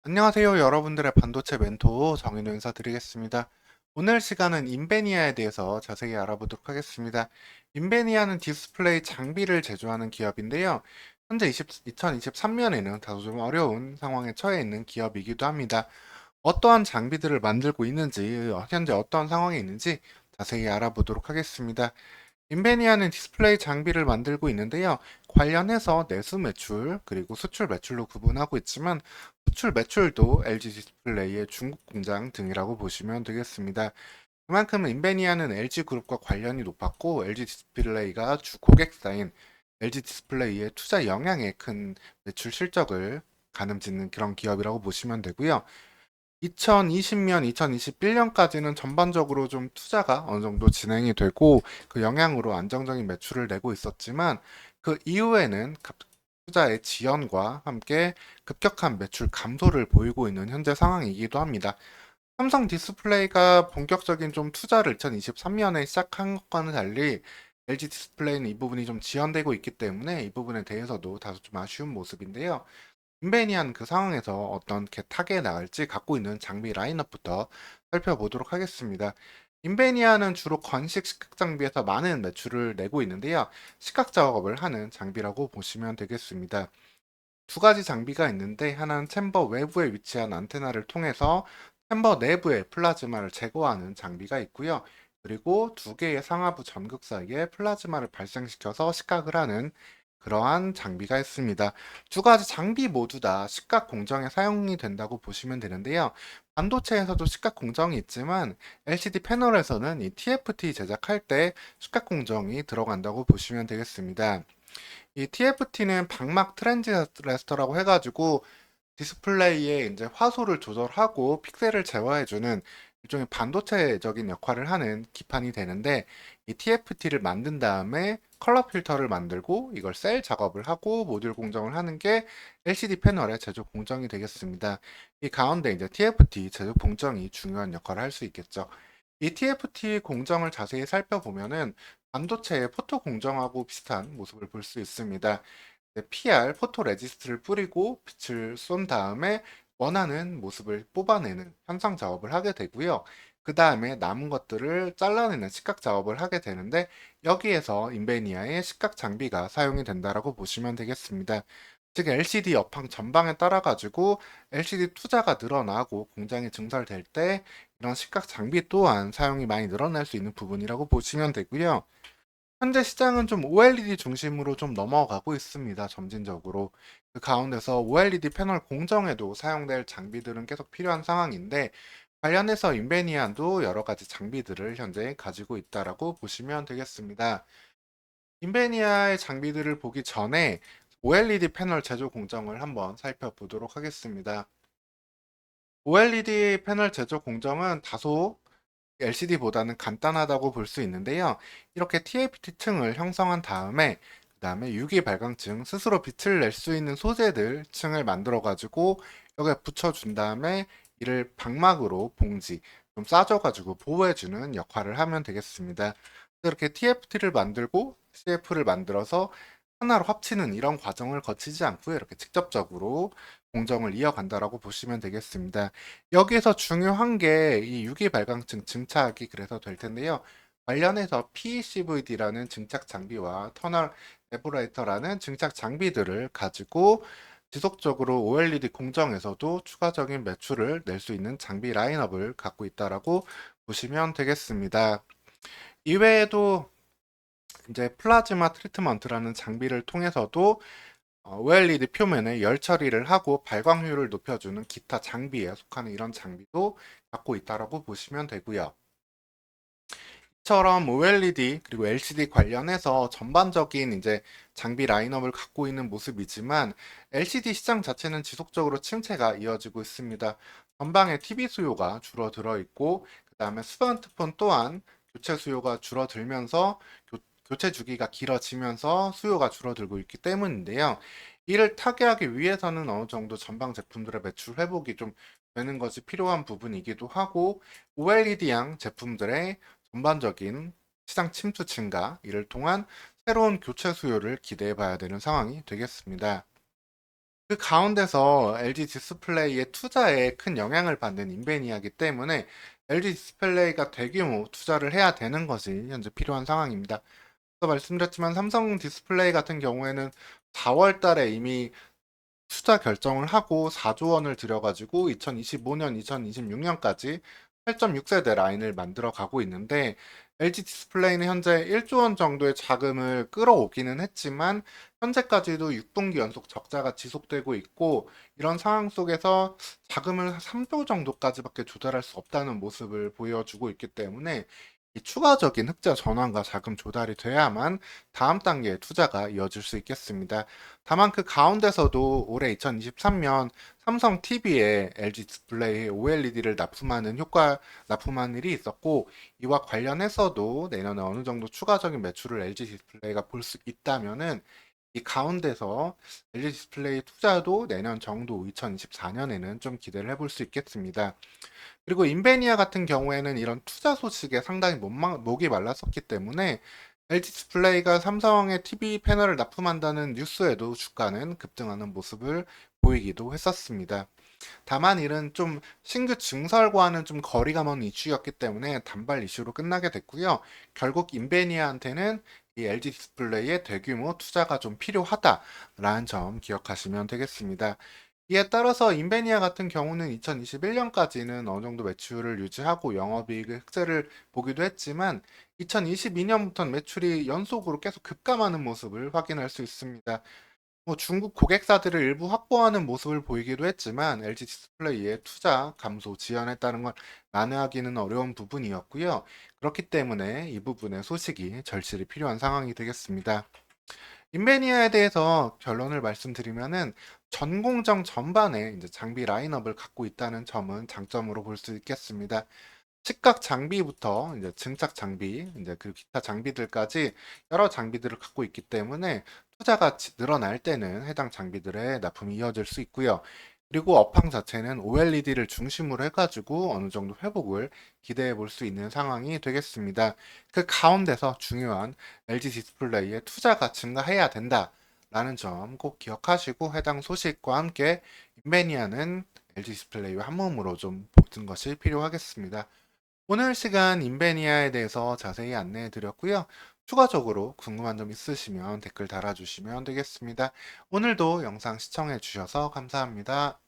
안녕하세요. 여러분들의 반도체 멘토 정인우 인사드리겠습니다. 오늘 시간은 인베니아에 대해서 자세히 알아보도록 하겠습니다. 인베니아는 디스플레이 장비를 제조하는 기업인데요. 현재 2023년에는 다소 좀 어려운 상황에 처해 있는 기업이기도 합니다. 어떠한 장비들을 만들고 있는지, 현재 어떠한 상황에 있는지 자세히 알아보도록 하겠습니다. 인베니아는 디스플레이 장비를 만들고 있는데요. 관련해서 내수 매출 그리고 수출 매출로 구분하고 있지만 수출 매출도 LG 디스플레이의 중국 공장 등이라고 보시면 되겠습니다. 그만큼 인베니아는 LG 그룹과 관련이 높았고 LG 디스플레이가 주 고객사인 LG 디스플레이의 투자 영향에 큰 매출 실적을 가늠짓는 그런 기업이라고 보시면 되고요. 2020년, 2021년까지는 전반적으로 좀 투자가 어느 정도 진행이 되고 그 영향으로 안정적인 매출을 내고 있었지만 그 이후에는 투자의 지연과 함께 급격한 매출 감소를 보이고 있는 현재 상황이기도 합니다. 삼성 디스플레이가 본격적인 좀 투자를 2023년에 시작한 것과는 달리 LG 디스플레이는 이 부분이 좀 지연되고 있기 때문에 이 부분에 대해서도 다소 좀 아쉬운 모습인데요. 인베니안 그 상황에서 어떻게 타개에 나갈지 갖고 있는 장비 라인업부터 살펴보도록 하겠습니다. 인베니아는 주로 건식 식각 장비에서 많은 매출을 내고 있는데요. 식각 작업을 하는 장비라고 보시면 되겠습니다. 두 가지 장비가 있는데 하나는 챔버 외부에 위치한 안테나를 통해서 챔버 내부의 플라즈마를 제거하는 장비가 있고요. 그리고 두 개의 상하부 전극 사이에 플라즈마를 발생시켜서 식각을 하는 그러한 장비가 있습니다. 두 가지 장비 모두 다 식각 공정에 사용이 된다고 보시면 되는데요. 반도체에서도 식각 공정이 있지만 LCD 패널에서는 이 TFT 제작할 때 식각 공정이 들어간다고 보시면 되겠습니다. 이 TFT는 방막 트랜지스터라고 해가지고 디스플레이에 이제 화소를 조절하고 픽셀을 제어해주는 일종의 반도체적인 역할을 하는 기판이 되는데 이 TFT를 만든 다음에 컬러 필터를 만들고 이걸 셀 작업을 하고 모듈 공정을 하는 게 LCD 패널의 제조 공정이 되겠습니다. 이 가운데 이제 TFT 제조 공정이 중요한 역할을 할 수 있겠죠. 이 TFT 공정을 자세히 살펴보면은 반도체의 포토 공정하고 비슷한 모습을 볼 수 있습니다. PR 포토 레지스트를 뿌리고 빛을 쏜 다음에 원하는 모습을 뽑아내는 현상 작업을 하게 되고요. 그 다음에 남은 것들을 잘라내는 식각 작업을 하게 되는데 여기에서 인베니아의 식각 장비가 사용이 된다라고 보시면 되겠습니다. 즉 LCD 업황 전방에 따라 가지고 LCD 투자가 늘어나고 공장이 증설될 때 이런 식각 장비 또한 사용이 많이 늘어날 수 있는 부분이라고 보시면 되고요. 현재 시장은 좀 OLED 중심으로 좀 넘어가고 있습니다. 점진적으로. 그 가운데서 OLED 패널 공정에도 사용될 장비들은 계속 필요한 상황인데 관련해서 인베니안도 여러 가지 장비들을 현재 가지고 있다라고 보시면 되겠습니다. 인베니아의 장비들을 보기 전에 OLED 패널 제조 공정을 한번 살펴보도록 하겠습니다. OLED 패널 제조 공정은 다소 LCD보다는 간단하다고 볼 수 있는데요. 이렇게 TFT 층을 형성한 다음에 그 다음에 유기 발광층, 스스로 빛을 낼 수 있는 소재들 층을 만들어 가지고 여기에 붙여준 다음에 이를 방막으로 봉지 좀 싸줘가지고 보호해주는 역할을 하면 되겠습니다. 이렇게 TFT를 만들고 CF를 만들어서 하나로 합치는 이런 과정을 거치지 않고요. 이렇게 직접적으로 공정을 이어간다라고 보시면 되겠습니다. 여기에서 중요한 게 이 유기 발광층 증착이 그래서 될 텐데요. 관련해서 PECVD라는 증착 장비와 터널 에버레이터라는 증착 장비들을 가지고 지속적으로 OLED 공정에서도 추가적인 매출을 낼 수 있는 장비 라인업을 갖고 있다라고 보시면 되겠습니다. 이외에도 이제 플라즈마 트리트먼트라는 장비를 통해서도 OLED 표면에 열 처리를 하고 발광률을 높여주는 기타 장비에 속하는 이런 장비도 갖고 있다라고 보시면 되고요. 이처럼 OLED 그리고 LCD 관련해서 전반적인 이제 장비 라인업을 갖고 있는 모습이지만 LCD 시장 자체는 지속적으로 침체가 이어지고 있습니다. 전방에 TV 수요가 줄어들어 있고 그다음에 스마트폰 또한 교체 수요가 줄어들면서 교체 주기가 길어지면서 수요가 줄어들고 있기 때문인데요. 이를 타개하기 위해서는 어느 정도 전방 제품들의 매출 회복이 좀 되는 것이 필요한 부분이기도 하고 OLED양 제품들의 전반적인 시장 침투 증가, 이를 통한 새로운 교체 수요를 기대해 봐야 되는 상황이 되겠습니다. 그 가운데서 LG 디스플레이의 투자에 큰 영향을 받는 인베니아이기 때문에 LG 디스플레이가 대규모 투자를 해야 되는 것이 현재 필요한 상황입니다. 아까 말씀드렸지만 삼성 디스플레이 같은 경우에는 4월 달에 이미 투자 결정을 하고 4조 원을 들여가지고 2025년, 2026년까지 8.6세대 라인을 만들어 가고 있는데 LG 디스플레이는 현재 1조 원 정도의 자금을 끌어오기는 했지만 현재까지도 6분기 연속 적자가 지속되고 있고 이런 상황 속에서 자금을 3조 정도까지밖에 조달할 수 없다는 모습을 보여주고 있기 때문에 이 추가적인 흑자 전환과 자금 조달이 돼야만 다음 단계의 투자가 이어질 수 있겠습니다. 다만 그 가운데서도 올해 2023년 삼성 TV에 LG 디스플레이 OLED를 납품한 일이 있었고 이와 관련해서도 내년에 어느 정도 추가적인 매출을 LG 디스플레이가 볼 수 있다면은 이 가운데서 LG 디스플레이 투자도 내년 정도 2024년에는 좀 기대를 해볼 수 있겠습니다. 그리고 인베니아 같은 경우에는 이런 투자 소식에 상당히 목이 말랐었기 때문에 LG 디스플레이가 삼성의 TV 패널을 납품한다는 뉴스에도 주가는 급등하는 모습을 보이기도 했었습니다. 다만 이는 좀 신규 증설과는 좀 거리가 먼 이슈였기 때문에 단발 이슈로 끝나게 됐고요. 결국 인베니아한테는 이 LG 디스플레이의 대규모 투자가 좀 필요하다라는 점 기억하시면 되겠습니다. 이에 따라서 인베니아 같은 경우는 2021년까지는 어느 정도 매출을 유지하고 영업이익의 흑자를 보기도 했지만 2022년부터는 매출이 연속으로 계속 급감하는 모습을 확인할 수 있습니다. 뭐 중국 고객사들을 일부 확보하는 모습을 보이기도 했지만 LG 디스플레이의 투자 감소 지연에 따른 걸 만회하기는 어려운 부분이었고요. 그렇기 때문에 이 부분의 소식이 절실히 필요한 상황이 되겠습니다. 인베니아에 대해서 결론을 말씀드리면은 전 공정 전반에 이제 장비 라인업을 갖고 있다는 점은 장점으로 볼 수 있겠습니다. 식각 장비부터 이제 증착 장비, 이제 그 기타 장비들까지 여러 장비들을 갖고 있기 때문에 투자가 늘어날 때는 해당 장비들의 납품이 이어질 수 있고요. 그리고 업황 자체는 OLED를 중심으로 해가지고 어느 정도 회복을 기대해 볼 수 있는 상황이 되겠습니다. 그 가운데서 중요한 LG 디스플레이의 투자가 증가해야 된다라는 점 꼭 기억하시고 해당 소식과 함께 인베니아는 LG 디스플레이와 한 몸으로 좀 보는 것이 필요하겠습니다. 오늘 시간 인베니아에 대해서 자세히 안내해 드렸고요. 추가적으로 궁금한 점 있으시면 댓글 달아주시면 되겠습니다. 오늘도 영상 시청해 주셔서 감사합니다.